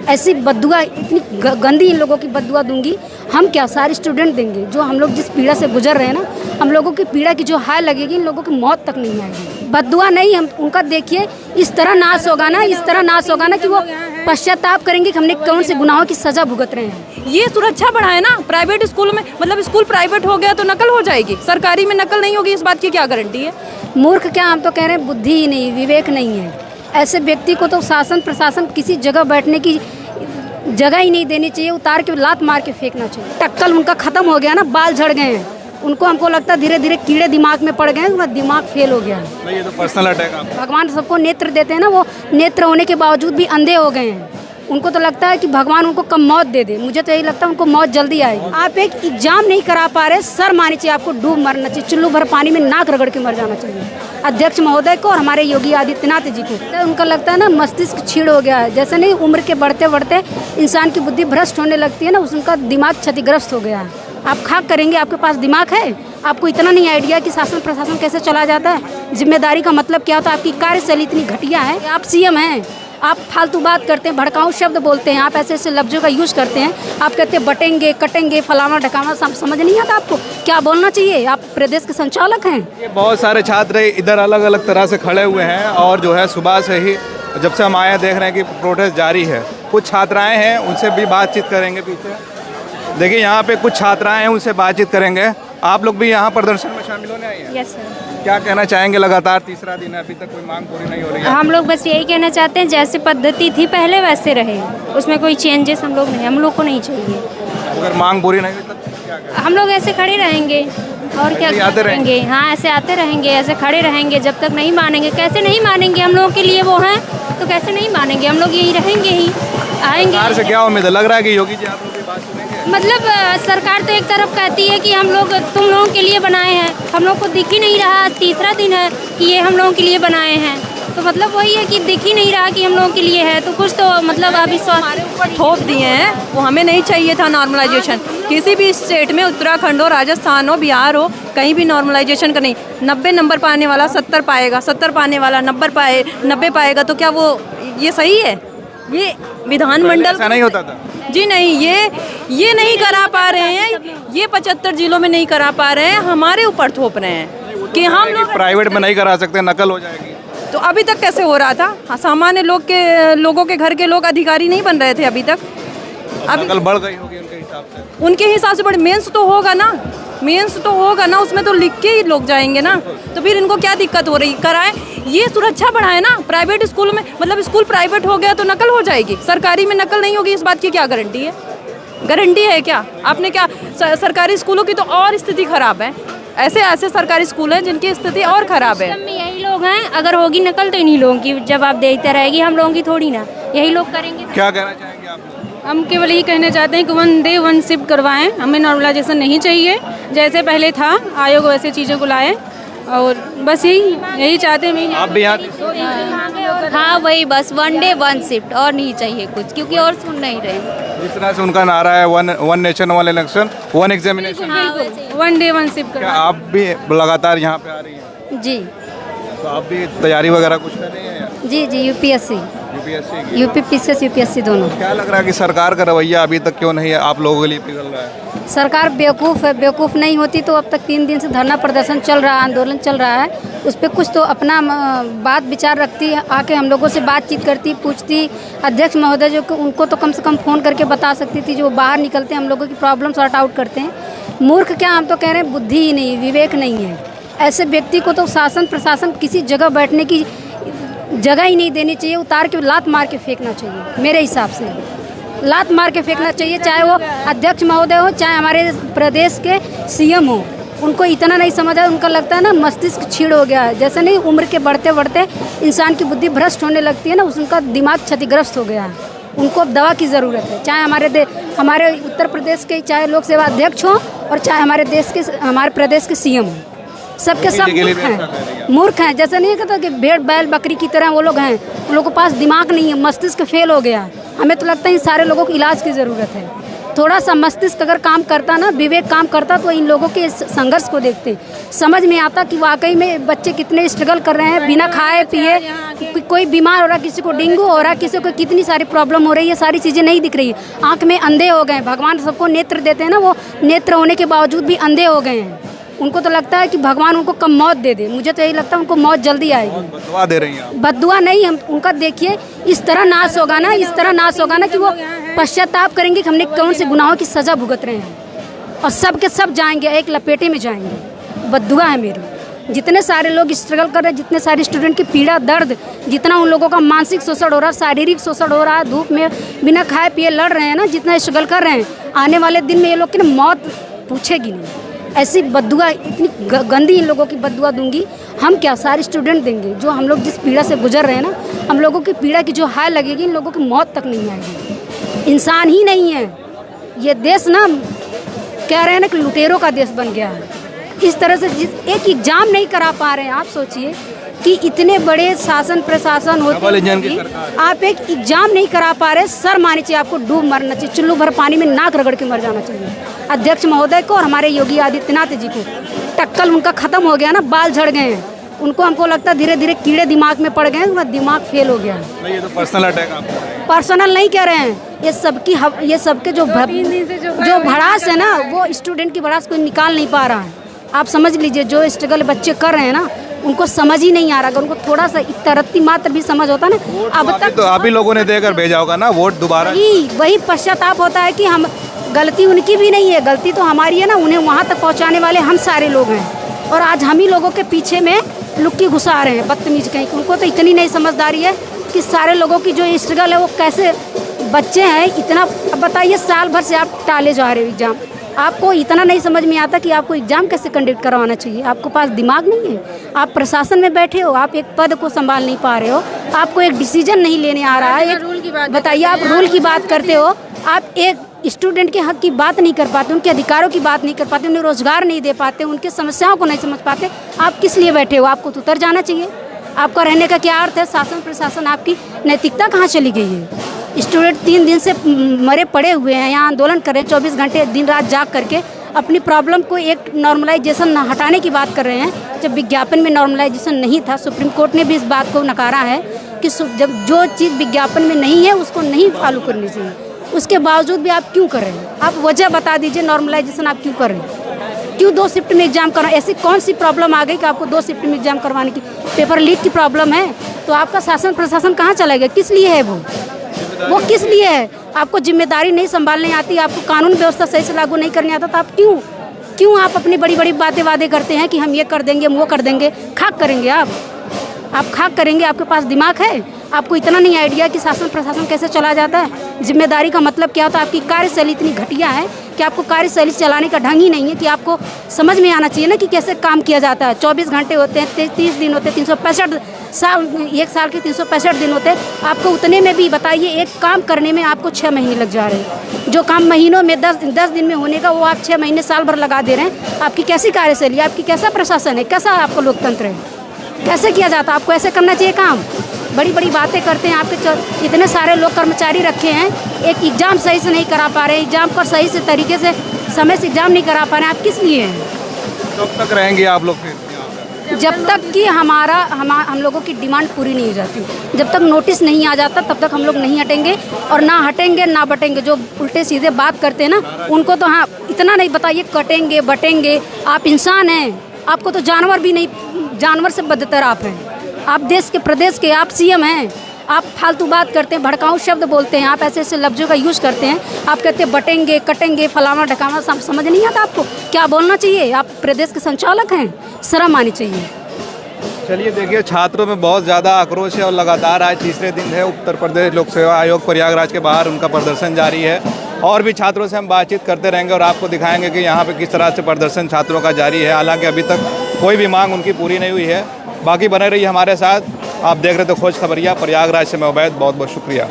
ऐसी बद्दुआ, इतनी गंदी इन लोगों की बद्दुआ दूंगी। हम क्या, सारे स्टूडेंट देंगे। जो हम लोग जिस पीड़ा से गुजर रहे हैं ना, हम लोगों की पीड़ा की जो हाय लगेगी, इन लोगों की मौत तक नहीं आएगी। बद्दुआ नहीं, हम उनका देखिए इस तरह नाश होगा ना, इस तरह नाश होगा ना कि वो पश्चाताप करेंगे कि हमने कौन से गुनाहों की सजा भुगत रहे हैं। ये सुरक्षा बढ़ाए ना। प्राइवेट स्कूल में, मतलब स्कूल प्राइवेट हो गया तो नकल हो जाएगी, सरकारी में नकल नहीं होगी, इस बात की क्या गारंटी है? मूर्ख क्या, हम तो कह रहे हैं बुद्धि ही नहीं, विवेक नहीं है। ऐसे व्यक्ति को तो शासन प्रशासन किसी जगह बैठने की जगह ही नहीं देनी चाहिए, उतार के लात मार के फेंकना चाहिए। टक्कल उनका खत्म हो गया ना, बाल झड़ गए हैं उनको। हमको लगता है धीरे धीरे कीड़े दिमाग में पड़ गए हैं, उनका दिमाग फेल हो गया है। नहीं, ये तो पर्सनल अटैक है। भगवान सबको नेत्र देते हैं ना, वो नेत्र होने के बावजूद भी अंधे हो गए हैं। उनको तो लगता है कि भगवान उनको कम मौत दे दे। मुझे तो यही लगता है उनको मौत जल्दी आएगी। आप एक एग्जाम नहीं करा पा रहे, सर मानी चाहिए आपको, डूब मरना चाहिए, चुल्लू भर पानी में नाक रगड़ के मर जाना चाहिए। अध्यक्ष महोदय को और हमारे योगी आदित्यनाथ जी को तो उनका लगता है ना मस्तिष्क छीड़ हो गया है। जैसे नहीं, उम्र के बढ़ते बढ़ते इंसान की बुद्धि भ्रष्ट होने लगती है ना, उनका दिमाग क्षतिग्रस्त हो गया है। आप खाक करेंगे, आपके पास दिमाग है? आपको इतना नहीं आइडिया कि शासन प्रशासन कैसे चला जाता है, जिम्मेदारी का मतलब क्या होता है। आपकी कार्यशैली इतनी घटिया है। आप सीएम हैं, आप फालतू बात करते हैं, भड़काऊ शब्द बोलते हैं, आप ऐसे ऐसे लफ्जों का यूज़ करते हैं। आप कहते हैं बटेंगे कटेंगे फलाना ढकाना, समझ नहीं आता आपको क्या बोलना चाहिए। आप प्रदेश के संचालक हैं। ये बहुत सारे छात्र इधर अलग अलग तरह से खड़े हुए हैं और जो है सुबह से ही जब से हम आए देख रहे हैं कि प्रोटेस्ट जारी है। कुछ छात्राएं हैं, उनसे भी बातचीत करेंगे। पीछे देखिए, यहाँ पे कुछ छात्राएं हैं, उनसे बातचीत करेंगे। आप लोग भी यहाँ प्रदर्शन में शामिल होने आई हैं? Yes sir. क्या कहना चाहेंगे? लगातार तीसरा दिन है, अभी तक कोई मांग पूरी नहीं हो रही है। हम लोग बस यही कहना चाहते हैं, जैसे पद्धति थी पहले वैसे रहे, उसमें कोई चेंजेस हम लोग को नहीं चाहिए। अगर मांग पूरी नहीं हुई तो क्या करें? हम लोग ऐसे खड़े रहेंगे और क्या करेंगे? हाँ, ऐसे आते रहेंगे, ऐसे खड़े रहेंगे जब तक नहीं मानेंगे। कैसे नहीं मानेंगे? हम लोगों के लिए वो हैं तो कैसे नहीं मानेंगे? हम लोग यही रहेंगे ही, आएंगे। सरकार से क्या उम्मीद है? लग रहा है कि योगी जी आप लोग की बात सुनेंगे? मतलब सरकार तो एक तरफ कहती है कि हम लोग तुम लोगों के लिए बनाए हैं, हम लोग को दिख ही नहीं रहा। तीसरा दिन है कि ये हम लोगों के लिए बनाए हैं, तो मतलब वही है कि दिख ही नहीं रहा कि हम लोगों के लिए है। तो कुछ तो मतलब अभी हमारे ऊपर थोप दिए हैं, वो हमें नहीं चाहिए था नॉर्मलाइजेशन। किसी भी स्टेट में, उत्तराखंड हो, राजस्थान हो, बिहार हो, कहीं भी नॉर्मलाइजेशन का नहीं। 90 नंबर पाने वाला 70 पाएगा, 70 पाने वाला 90 पाएगा, तो क्या वो ये सही है? ये विधानमंडल ऐसा नहीं होता था जी। नहीं, ये नहीं करा पा रहे हैं, ये 75 जिलों में नहीं करा पा रहे हैं, हमारे ऊपर थोप रहे हैं कि हम लोग प्राइवेट में नहीं करा सकते, नकल हो जाएगी। तो अभी तक कैसे हो रहा था? हाँ, सामान्य लोगों के घर के लोग अधिकारी नहीं बन रहे थे अभी तक। अभी नकल बढ़ गई होगी उनके हिसाब से। उनके हिसाब से बड़े मेंस तो होगा ना, उसमें तो लिख के ही लोग जाएंगे ना। तो फिर इनको क्या दिक्कत हो रही? कराएं, ये सुरक्षा बढ़ाए ना। प्राइवेट स्कूल में, मतलब स्कूल प्राइवेट हो गया तो नकल हो जाएगी, सरकारी में नकल नहीं होगी, इस बात की क्या गारंटी है? गारंटी है क्या? आपने क्या, सरकारी स्कूलों की तो और स्थिति खराब है। ऐसे सरकारी स्कूल हैं जिनकी स्थिति और खराब है। यही लोग हैं, अगर होगी नकल तो इन्हीं लोगों की जवाब देते रहेगी, हम लोगों की थोड़ी ना। यही लोग करेंगे। क्या कहना चाहेंगे आप? हम केवल यही कहना चाहते हैं कि वन डे वन शिफ्ट करवाएं, हमें नॉर्मलाइजेशन नहीं चाहिए। जैसे पहले था आयोग वैसे चीज़ों को लाएं, और बस यही चाहते हैं। आप भी यहाँ? हाँ, वही बस वन डे वन शिफ्ट, और नहीं चाहिए कुछ, क्योंकि और सुन नहीं रहे। जिस तरह से उनका नारा है, one nation one election one examination, one day one shift क्या आप भी लगातार यहाँ पे आ रही हैं? जी तो आप भी तैयारी वगैरह कुछ कर रही हैं? जी जी, यूपीएससी की? यूपी पीसीएस यूपीएससी दोनों। क्या लग रहा है कि सरकार का रवैया अभी तक क्यों नहीं आप लोगों के लिए पिघल रहा है? सरकार बेवकूफ़ है। बेवकूफ़ नहीं होती तो अब तक 3 दिन से धरना प्रदर्शन चल रहा है, आंदोलन चल रहा है। उस पर कुछ तो अपना बात विचार रखती, आके हम लोगों से बातचीत करती, पूछती। अध्यक्ष महोदय जो उनको तो कम से कम फ़ोन करके बता सकती थी, जो बाहर निकलते हैं हम लोगों की प्रॉब्लम सॉर्ट आउट करते हैं। मूर्ख क्या, हम तो कह रहे हैं बुद्धि ही नहीं, विवेक नहीं है। ऐसे व्यक्ति को तो शासन प्रशासन किसी जगह बैठने की जगह ही नहीं देनी चाहिए, उतार के लात मार के फेंकना चाहिए। मेरे हिसाब से लात मार के फेंकना चाहिए, चाहे वो अध्यक्ष महोदय हो, चाहे हमारे प्रदेश के सीएम हो। उनको इतना नहीं समझ है, उनका लगता है ना मस्तिष्क छीड़ हो गया है। जैसे नहीं, उम्र के बढ़ते बढ़ते इंसान की बुद्धि भ्रष्ट होने लगती है ना, उनका दिमाग क्षतिग्रस्त हो गया है। उनको अब दवा की ज़रूरत है। चाहे हमारे उत्तर प्रदेश के चाहे लोक सेवा अध्यक्ष हों, और चाहे हमारे प्रदेश के सीएम हों, सबके सब मूर्ख हैं। जैसे नहीं कहता कि भेड़ बैल बकरी की तरह वो लोग हैं, उन लोगों के पास दिमाग नहीं है, मस्तिष्क फेल हो गया। हमें तो लगता है इन सारे लोगों को इलाज की ज़रूरत है। थोड़ा सा मस्तिष्क अगर काम करता ना, विवेक काम करता, तो इन लोगों के संघर्ष को देखते समझ में आता कि वाकई में बच्चे कितने स्ट्रगल कर रहे हैं बिना खाए पिए। कोई बीमार हो रहा, किसी को डेंगू हो रहा, किसी को कितनी सारी प्रॉब्लम हो रही है, ये सारी चीज़ें नहीं दिख रही है। आँख में अंधे हो गए, भगवान सबको नेत्र देते हैं ना, वो नेत्र होने के बावजूद भी अंधे हो गए हैं। उनको तो लगता है कि भगवान उनको कम मौत दे दे। मुझे तो यही लगता है उनको मौत जल्दी आएगी। बददुआ दे रही हैं आप। बददुआ नहीं, हम उनका देखिए इस तरह नाश होगा ना, इस तरह नाश होगा ना कि वो पश्चाताप करेंगे कि हमने कौन से गुनाहों की सज़ा भुगत रहे हैं, और सब के सब जाएंगे, एक लपेटे में जाएंगे। बददुआ है मेरी। जितने सारे लोग स्ट्रगल कर रहे हैं, जितने सारे स्टूडेंट की पीड़ा दर्द, जितना उन लोगों का मानसिक शोषण हो रहा है, शारीरिक शोषण हो रहा है, धूप में बिना खाए पिए लड़ रहे हैं ना, जितना स्ट्रगल कर रहे हैं, आने वाले दिन में ये लोग की ना मौत पूछेगी नहीं। ऐसी बददुआ, इतनी गंदी इन लोगों की बददुआ दूंगी। हम क्या, सारे स्टूडेंट देंगे। जो हम लोग जिस पीड़ा से गुजर रहे हैं ना, हम लोगों की पीड़ा की जो हाय लगेगी, इन लोगों की मौत तक नहीं आएगी। इंसान ही नहीं है ये देश ना, कह रहे हैं ना कि लुटेरों का देश बन गया है। इस तरह से एक एग्ज़ाम नहीं करा पा रहे हैं। आप सोचिए कि इतने बड़े शासन प्रशासन होते हैं, आप एक एग्जाम नहीं करा पा रहे। सर मानी चाहिए, आपको डूब मरना चाहिए, चुल्लू भर पानी में नाक रगड़ के मर जाना चाहिए। अध्यक्ष महोदय को और हमारे योगी आदित्यनाथ जी को टक्कल उनका ख़त्म हो गया ना, बाल झड़ गए हैं उनको। हमको लगता है धीरे धीरे कीड़े दिमाग में पड़ गए हैं, उनका दिमाग फेल हो गया है। ये तो पर्सनल अटैक आप पर्सनल नहीं कह रहे हैं, ये सबके जो भड़ास है ना, वो स्टूडेंट की भड़ास कोई निकाल नहीं पा रहा है। आप समझ लीजिए, जो स्ट्रगल बच्चे कर रहे हैं ना, उनको समझ ही नहीं आ रहा। अगर उनको थोड़ा सा इतरत्ती मात्र भी समझ होता ना, अब तक तो आप ही लोगों ने देकर भेजा होगा ना वोट दोबारा। वही पश्चाताप होता है कि हम, गलती उनकी भी नहीं है, गलती तो हमारी है ना। उन्हें वहाँ तक पहुँचाने वाले हम सारे लोग हैं, और आज हम ही लोगों के पीछे में लुक्की घुसा रहे हैं बदतमीज कहीं। उनको तो इतनी नहीं समझदारी है कि सारे लोगों की जो स्ट्रगल है वो कैसे, बच्चे हैं इतना। अब बताइए, साल भर से आप टाले जा रहे हो एग्ज़ाम, आपको इतना नहीं समझ में आता कि आपको एग्ज़ाम कैसे कंडक्ट करवाना चाहिए। आपको पास दिमाग नहीं है, आप प्रशासन में बैठे हो, आप एक पद को संभाल नहीं पा रहे हो, आपको एक डिसीजन नहीं लेने आ रहा है। बताइए, आप रूल की बात करते हो, आप एक स्टूडेंट के हक की बात नहीं कर पाते, उनके अधिकारों की बात नहीं कर पाते, उन्हें रोजगार नहीं दे पाते, उनके समस्याओं को नहीं समझ पाते। आप किस लिए बैठे हो? आपको तो उतर जाना चाहिए। आपका रहने का क्या अर्थ है? शासन प्रशासन, आपकी नैतिकता कहाँ चली गई है? स्टूडेंट 3 दिन से मरे पड़े हुए हैं, यहाँ आंदोलन कर रहे हैं, 24 घंटे दिन रात जाग करके अपनी प्रॉब्लम को एक नॉर्मलाइजेशन हटाने की बात कर रहे हैं, जब विज्ञापन में नॉर्मलाइजेशन नहीं था। सुप्रीम कोर्ट ने भी इस बात को नकारा है कि जब जो चीज़ विज्ञापन में नहीं है उसको नहीं फॉलो करनी चाहिए। उसके बावजूद भी आप क्यों कर रहे हैं? आप वजह बता दीजिए, नॉर्मलाइजेशन आप क्यों कर रहे हैं? क्यों 2 शिफ्ट में एग्जाम करना? ऐसी कौन सी प्रॉब्लम आ गई कि आपको 2 शिफ्ट में एग्जाम करवाने की? पेपर लीक की प्रॉब्लम है तो आपका शासन प्रशासन कहाँ चला गया? किस लिए है वो किस लिए है? आपको जिम्मेदारी नहीं संभालने आती, आपको कानून व्यवस्था सही से लागू नहीं करने आता, तो आप क्यों आप अपनी बड़ी बड़ी बातें वादे करते हैं कि हम ये कर देंगे, हम वो कर देंगे? खाक करेंगे आप खाक करेंगे। आपके पास दिमाग है? आपको इतना नहीं आइडिया कि शासन प्रशासन कैसे चला जाता है, जिम्मेदारी का मतलब क्या होता है? आपकी कार्यशैली इतनी घटिया है कि आपको कार्यशैली चलाने का ढंग ही नहीं है कि आपको समझ में आना चाहिए ना कि कैसे काम किया जाता है। 24 घंटे होते हैं, 30 दिन होते हैं, 365 साल, 1 साल के 365 दिन होते हैं। आपको उतने में भी बताइए, एक काम करने में आपको 6 महीने लग जा रहे हैं। जो काम महीनों में 10 दिन में होने का, वो आप 6 महीने साल भर लगा दे रहे हैं। आपकी कैसी कार्यशैली, आपकी कैसा प्रशासन है, कैसा आपका लोकतंत्र है, कैसे किया जाता? आपको ऐसे करना चाहिए काम। बड़ी बड़ी बातें करते हैं। आपके इतने सारे लोग कर्मचारी रखे हैं, एक एग्ज़ाम सही से नहीं करा पा रहे, एग्ज़ाम पर सही से तरीके से समय से एग्ज़ाम नहीं करा पा रहे हैं। आप किस लिए हैं? कब तक रहेंगे आप लोग फिर? जब तक कि हम लोगों की डिमांड पूरी नहीं हो जाती, जब तक नोटिस नहीं आ जाता, तब तक हम लोग नहीं हटेंगे, और ना हटेंगे ना बटेंगे। जो उल्टे सीधे बात करते हैं ना, उनको तो हाँ इतना नहीं बताइए कटेंगे बटेंगे। आप इंसान हैं, आपको तो जानवर भी नहीं, जानवर से बदतर आप हैं। आप देश के प्रदेश के आप सीएम हैं, आप फालतू बात करते हैं, भड़काऊ शब्द बोलते हैं, आप ऐसे ऐसे लफ्ज़ों का यूज़ करते हैं। आप कहते हैं बटेंगे कटेंगे फलाना ढकाना, समझ नहीं आता आपको क्या बोलना चाहिए? आप प्रदेश के संचालक हैं, शर्म आनी चाहिए। चलिए देखिए, छात्रों में बहुत ज़्यादा आक्रोश है और लगातार आज तीसरे दिन है उत्तर प्रदेश लोक सेवा आयोग प्रयागराज के बाहर उनका प्रदर्शन जारी है। और भी छात्रों से हम बातचीत करते रहेंगे और आपको दिखाएंगे कि यहाँ पे किस तरह से प्रदर्शन छात्रों का जारी है। हालांकि अभी तक कोई भी मांग उनकी पूरी नहीं हुई है। बाकी बने रहिए हमारे साथ। आप देख रहे थे खोज खबरिया, प्रयागराज से मैं उबैद, बहुत बहुत शुक्रिया।